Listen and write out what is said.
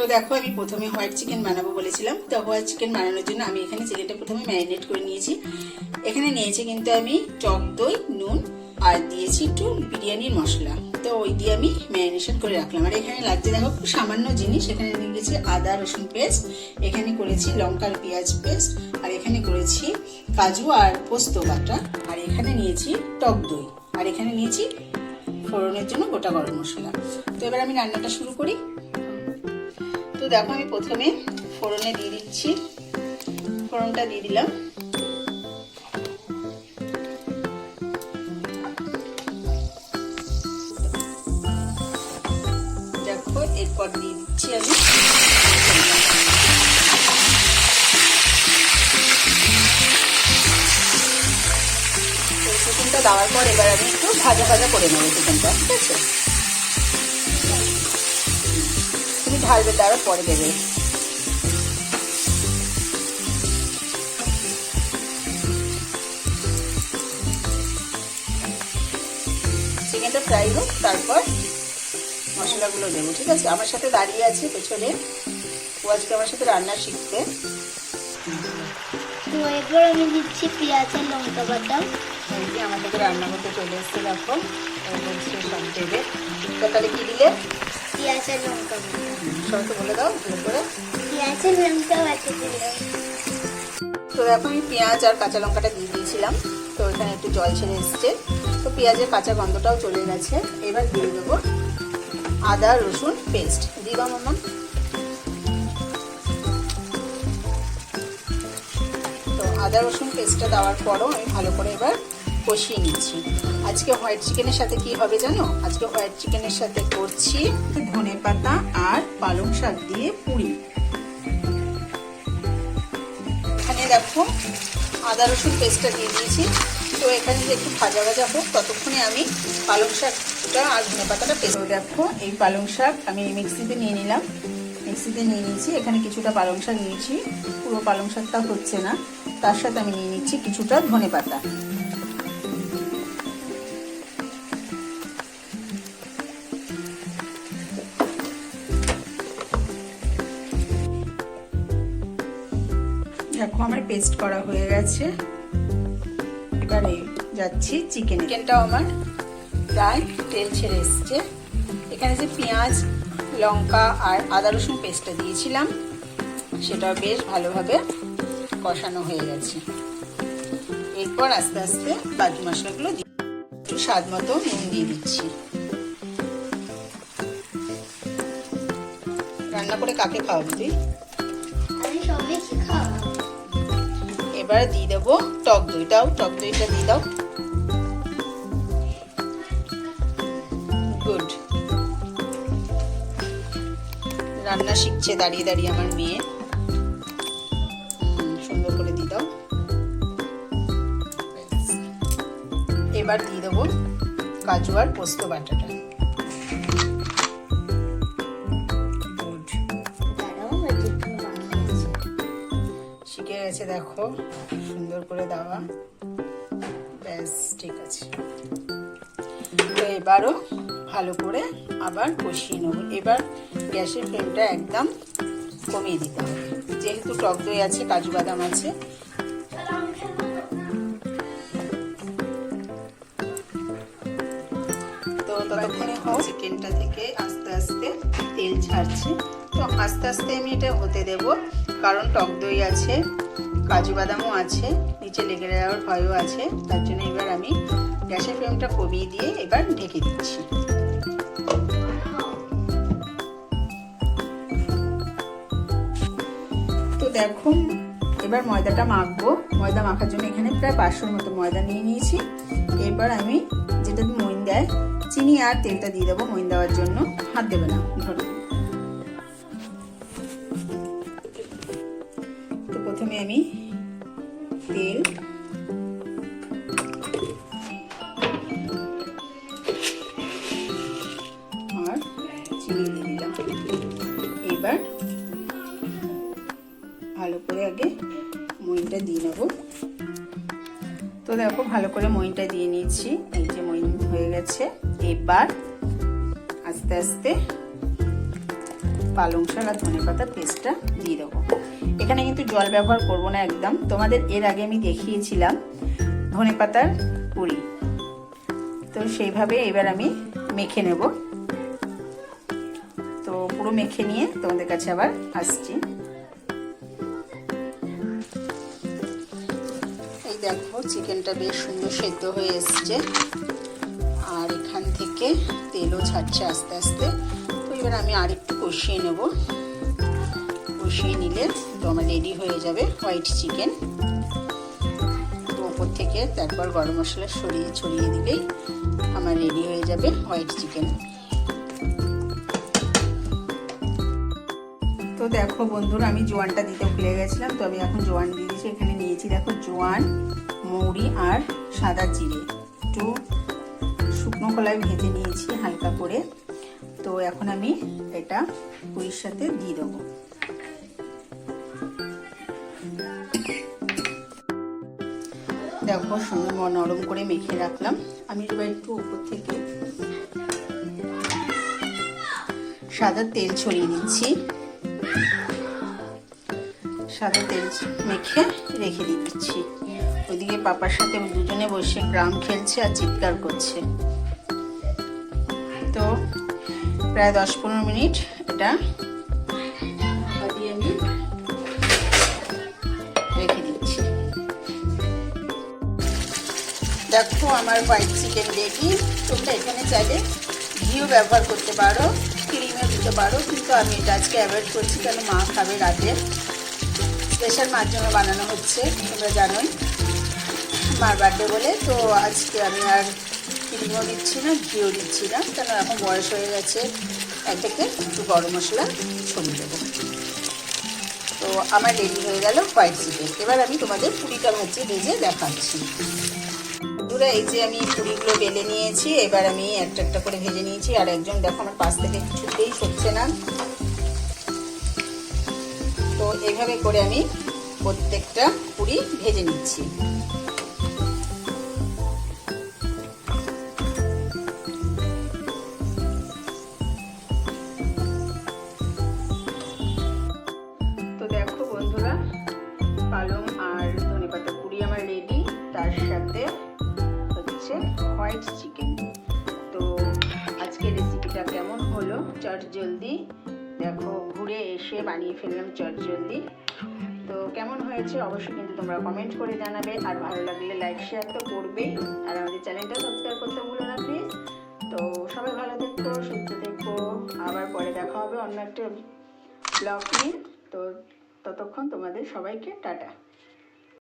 তো দেখো আমি প্রথমে হোয়াইট চিকেন বানাবো বলেছিলাম। তো হোয়াইট চিকেন বানানোর জন্য আমি এখানে চিকেনটা প্রথমে ম্যারিনেট করে নিয়েছি। এখানে নিয়েছি কিন্তু আমি টক দই, নুন আর দিয়েছি একটু বিরিয়ানির মশলা। তো ওই দিয়ে আমি ম্যারিনেশন করে রাখলাম। আর এখানে লাগছে দেখো খুব সামান্য জিনিস। এখানে নিয়ে গেছি আদা রসুন পেস্ট, এখানে করেছি লঙ্কা আর পেঁয়াজ পেস্ট, আর এখানে করেছি কাজু আর পোস্ত বাটা, আর এখানে নিয়েছি টক দই, আর এখানে নিয়েছি ফোড়নের জন্য গোটা গরম মশলা। তো এবার আমি রান্নাটা শুরু করি। তো দেখো আমি প্রথমে ফোড়নে দিয়ে দিচ্ছি, ফোড়নটা দিয়ে দিলাম। দেখো এরপর দিয়ে দিচ্ছি আমি চিকেনটা দেওয়ার পর এবার আমি একটু ভাজা ভাজা করে নেবো চিকেনটা, ঠিক আছে? তুমি ঢালবে, দেওয়ার পরে দেবে। চিকেনটা ফ্রাই হোক, তারপর মশলাগুলো দেবো, ঠিক আছে? আমার সাথে দাঁড়িয়ে আছে পেছনে, ও আজকে আমার সাথে রান্না শিখতে। তো এবার আমি দিচ্ছি পেঁয়াজ আর লঙ্কা বাটা। আমাদেরকে রান্না করতে চলে এসছে, দেখো বলছে সব দেবে। তো তাহলে কি দিলে? পেঁয়াজ আর লঙ্কা বাটা। সবাইকে বলে দাও ভালো করে। পেঁয়াজ আর লঙ্কা বাটা দিলাম। তো দেখো আমি পেঁয়াজ আর কাঁচা লঙ্কাটা দিয়ে দিয়েছিলাম। তো এখানে একটু জল ছেড়ে এসছে। তো পেঁয়াজের কাঁচা গন্ধটাও চলে গেছে। এবার দিয়ে দেবো আদা রসুন পেস্ট। দিবা মামা? তো আদা রসুন পেস্টটা দেওয়ার পরও আমি ভালো করে এবার কষিয়ে নিচ্ছি। আজকে হোয়াইট চিকেনের সাথে কি হবে জানো? আজকে হোয়াইট চিকেনের সাথে করছি ধনেপাতা আর পালং শাক দিয়ে পুরি। এখানে দেখো আদা রসুন পেস্টটা দিয়ে দিয়েছি। তো এখানে যে একটু ভাজা ভাজা হোক, ততক্ষণে আমি পালং শাকটা আর ধনেপাতাটা পেস্ট। দেখো এই পালং শাক আমি মিক্সিতে নিয়ে নিলাম, মিক্সিতে নিয়ে নিয়েছি। এখানে কিছুটা পালং শাক নিয়েছি, পুরো পালং শাকটা হচ্ছে না, তার সাথে আমি নিয়ে নিচ্ছি কিছুটা ধনেপাতা। দেখো আমার পেস্ট করা হয়ে গেছে। এবারে যাচ্ছি চিকেনটাও আমার প্রায় তেল ছেড়ে এসছে। এখানে যে পেঁয়াজ লঙ্কা আর আদা রসুন পেস্টটা দিয়েছিলাম, সেটা বেশ ভালোভাবে কষানো হয়ে গেছে। এরপর আস্তে আস্তে বাকি মশলাগুলো একটু স্বাদ মতো নুন দিয়ে দিচ্ছি। রান্না করে কাকে খাওয়াবি তুই? আমি সবাইকে খাওয়াবো। এবার দিয়ে দেবো টক দইটাও, টক দইটা দিয়ে দাও। গুড। রান্না শিখছে দাঁড়িয়ে দাঁড়িয়ে আমার মেয়ে, সুন্দর করে দিয়ে দাও। এবার দিয়ে দেবো কাজু আর পোস্ত বাটাটা। শিখে গেছে দেখো, সুন্দর করে দেওয়া। ব্যাস ঠিক আছে। তো এবারও ভালো করে আবার কষিয়ে নেব। এবার গ্যাসের ফ্লেমটা একদম কমিয়ে দিতে হবে, যেহেতু টক দই আছে, কাজু বাদাম আছে। তো ততক্ষণে হোক, চিকেনটা থেকে আস্তে আস্তে তেল ছাড়ছে। তো আস্তে আস্তে আমি এটা হতে দেব, কারণ টক দই আছে, কাজু বাদামও আছে, নিচে লেগে যাওয়ার ভয়ও আছে। তার জন্য এবার আমি গ্যাসের ফ্লেমটা কমিয়ে দিয়ে এবার ঢেকে দিচ্ছি। তো দেখো এবার ময়দাটা মাখবো। ময়দা মাখার জন্য এখানে প্রায় 500 মতো ময়দা নিয়ে নিয়েছি। এবার আমি যেটা মইন দেয়, চিনি আর তেলটা দিয়ে দেবো মইন দেওয়ার জন্য। হাত দেবে না, ধরো। তো প্রথমে আমি তেল আর চিনি দিয়ে দিলাম। এবার ভালো করে আগে মইনটা দিয়ে নেব। তো দেখো ভালো করে মইনটা দিয়ে নিয়েছি। এই যে মইন হয়ে গেছে। এবার আস্তে আস্তে পালং শাক আর ধনেপাতা পেস্টটা দিয়ে দেবো। এখানে কিন্তু জল ব্যবহার করব না একদম। তোমাদের এর আগে আমি দেখিয়েছিলাম ধনেপাতার পুরি, তো সেইভাবে এবার আমি মেখে নেব। তো পুরো মেখে নিয়ে তোমাদের কাছে আবার আসছি। এই দেখো চিকেনটা বেশ সুন্দর সেদ্ধ হয়ে এসছে আর এখান থেকে তেলও ছাড়ছে আস্তে আস্তে। তো এবার আমি আরেকটু কষিয়ে নেব। কষিয়ে নিলে তো আমার রেডি হয়ে যাবে হোয়াইট চিকেন। তো ওপর থেকে তারপর গরম মশলা ছড়িয়ে দিলেই আমার রেডি হয়ে যাবে হোয়াইট চিকেন। তো দেখো বন্ধুরা, আমি জোয়ানটা দিতে ভুলে গেছিলাম, তো আমি এখন জোয়ান দিয়ে দিয়েছি। এখানে নিয়েছি দেখো জোয়ান, মৌরি আর সাদা জিরে, একটু শুকনো কলাই ভেজে নিয়েছি হালকা করে। তো এখন আমি এটা পুরির সাথে দিয়ে দেবো। দেখো সুন্দর নরম করে মেখে রাখলাম। আমি এবার একটু উপর থেকে সাদা তেল ছড়িয়ে দিচ্ছি। সাদা তেল মেখে রেখে দিচ্ছি। ওইদিকে পাপার সাথে দুজনে বসে গ্রাম খেলছে আর চিৎকার করছে। তো প্রায় 10-15 মিনিট এটা দিয়ে আমি রেখে দিচ্ছি। দেখো আমার হোয়াইট চিকেন রেডি। তোমরা এখানে চাইলে ঘিও ব্যবহার করতে পারো, ক্রিমও দিতে পারো, কিন্তু আমি এটা আজকে অ্যাভয়েড করছি, কেন মা খাবে রাতে। স্পেশাল মার জন্য বানানো হচ্ছে, তোমরা জানোই মার বার্থডে বলে। তো আজকে আমি আর ক্রিমও দিচ্ছি না, ঘিও দিচ্ছি না, কেন এখন বয়স হয়ে গেছে। একদিকে একটু গরম মশলা ছড়িয়ে দেবো। তো আমার রেডি হয়ে গেল হোয়াইট চিকেন। এবার আমি তোমাদের পুরিটা ভেজে দেখাচ্ছি। বন্ধুরা, এই যে আমি পুরিগুলো বেলে নিয়েছি, এবার আমি একটা একটা করে ভেজে নিয়েছি। আর একজন দেখো আমার পাশ থেকে কিছুতেই সরছে না। তো এইভাবে করে আমি প্রত্যেকটা পুরি ভেজে নিচ্ছি। তো দেখো বন্ধুরা, পালং আর ধনেপাতা পুরি আমার রেডি, তার সাথে হচ্ছে হোয়াইট চিকেন। তো আজকের রেসিপিটা কেমন হলো চটজলদি, দেখো ঘুরে এসে বানিয়ে ফেললাম চটজলদি। তো কেমন হয়েছে অবশ্যই কিন্তু তোমরা কমেন্ট করে জানাবে। আর ভালো লাগলে লাইক শেয়ার তো করবেই, আর আমাদের চ্যানেলটা সাবস্ক্রাইব করতে ভুলো না প্লিজ। তো সবাই ভালো থেকো, সুস্থ থেকো। আবার পরে দেখা হবে অন্য একটা ব্লগ নিয়ে। তো ততক্ষণ তোমাদের সবাইকে টাটা।